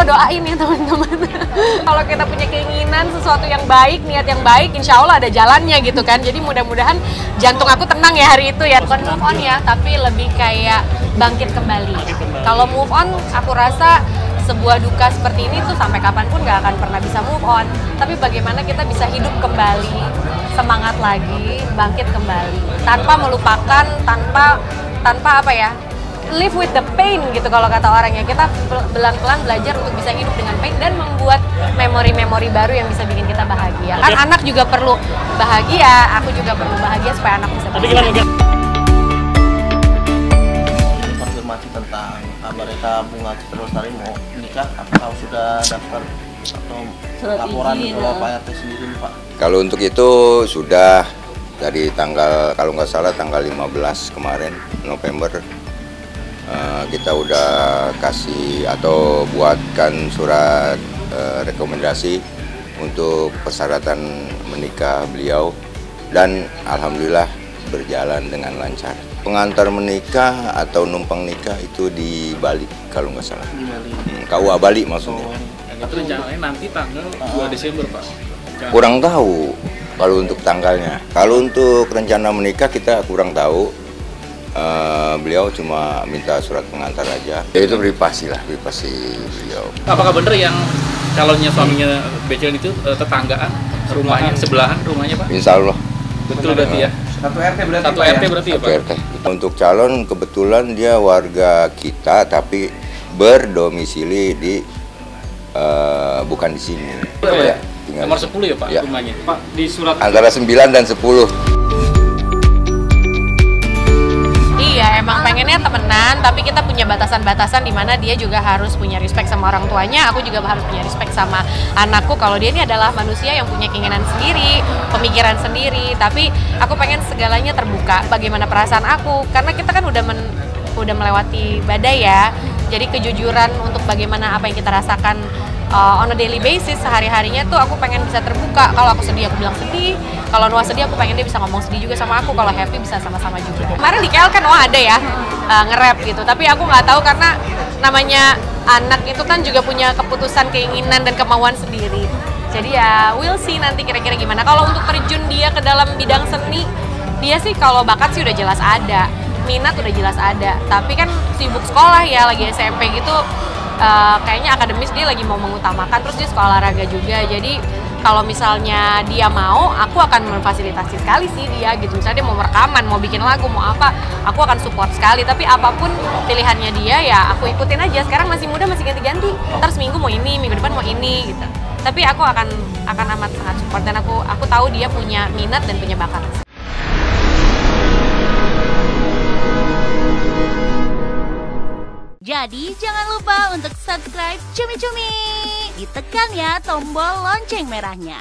doain ya teman-teman. Kalau kita punya keinginan sesuatu yang baik, niat yang baik, insya Allah ada jalannya gitu kan. Jadi mudah-mudahan jantung aku tenang ya hari itu ya. Bukan move on ya, tapi lebih kayak bangkit kembali. Kalau move on, aku rasa sebuah duka seperti ini tuh sampai kapanpun gak akan pernah bisa move on. Tapi bagaimana kita bisa hidup kembali, semangat lagi, bangkit kembali, tanpa melupakan, tanpa apa ya, live with the pain gitu kalau kata orangnya. Kita pelan-pelan belajar untuk bisa hidup dengan pain dan membuat memori-memori baru yang bisa bikin kita bahagia. Kan anak juga perlu bahagia, aku juga perlu bahagia supaya anak bisa bahagia. Konfirmasi tentang mereka Bunga Citra Lestari mau menikah, apakah sudah daftar atau laporan ke Pak RT sendiri Pak? Kalau untuk itu sudah dari tanggal, kalau nggak salah tanggal 15 kemarin November, kita udah kasih atau buatkan surat rekomendasi untuk persyaratan menikah beliau, dan alhamdulillah berjalan dengan lancar. Pengantar menikah atau numpang nikah itu di Bali kalau nggak salah. KUA Bali maksudnya. Itu rencananya nanti tanggal 2 Desember Pak. Kurang tahu kalau untuk tanggalnya. Kalau untuk rencana menikah kita kurang tahu. Beliau cuma minta surat pengantar aja. Ya itu privasi lah, privasi beliau. Apakah benar yang calonnya suaminya Becel itu tetanggaan rumahnya, sebelahan rumahnya Pak? Insya Allah. Betul berarti ya? Satu RT berarti. Satu RT berarti ya Pak? RT. Untuk calon kebetulan dia warga kita tapi berdomisili di bukan di sini. Ya, tinggal nomor 10 ya Pak ya. rumahnya? Pak di surat antara 9 dan 10. Iya, emang pengennya temenan, tapi kita punya batasan-batasan di mana dia juga harus punya respect sama orang tuanya, aku juga harus punya respect sama anakku kalau dia ini adalah manusia yang punya keinginan sendiri, pemikiran sendiri, tapi aku pengen segalanya terbuka, bagaimana perasaan aku, karena kita kan udah melewati badai ya, jadi kejujuran untuk bagaimana apa yang kita rasakan on a daily basis, sehari-harinya tuh aku pengen bisa terbuka. Kalau aku sedih, aku bilang sedih. Kalau Noah sedih, aku pengen dia bisa ngomong sedih juga sama aku. Kalau happy, bisa sama-sama juga. Kemarin di KL kan Noah ada ya, nge-rap gitu. Tapi aku nggak tahu karena namanya anak itu kan juga punya keputusan, keinginan, dan kemauan sendiri. Jadi ya, we'll see nanti kira-kira gimana. Kalau untuk terjun dia ke dalam bidang seni, dia sih kalau bakat sih udah jelas ada. Minat udah jelas ada. Tapi kan sibuk sekolah ya, lagi SMP gitu. Kayaknya akademis dia lagi mau mengutamakan, terus dia sekolah olahraga juga, jadi kalau misalnya dia mau, aku akan memfasilitasi sekali sih dia gitu. Misalnya dia mau rekaman, mau bikin lagu, mau apa, aku akan support sekali. Tapi apapun pilihannya dia ya aku ikutin aja. Sekarang masih muda, masih ganti-ganti, ntar seminggu mau ini, minggu depan mau ini gitu. Tapi aku akan amat sangat support, dan aku tahu dia punya minat dan punya bakat. Jadi jangan lupa untuk subscribe Cumi Cumi. Ditekan ya tombol lonceng merahnya.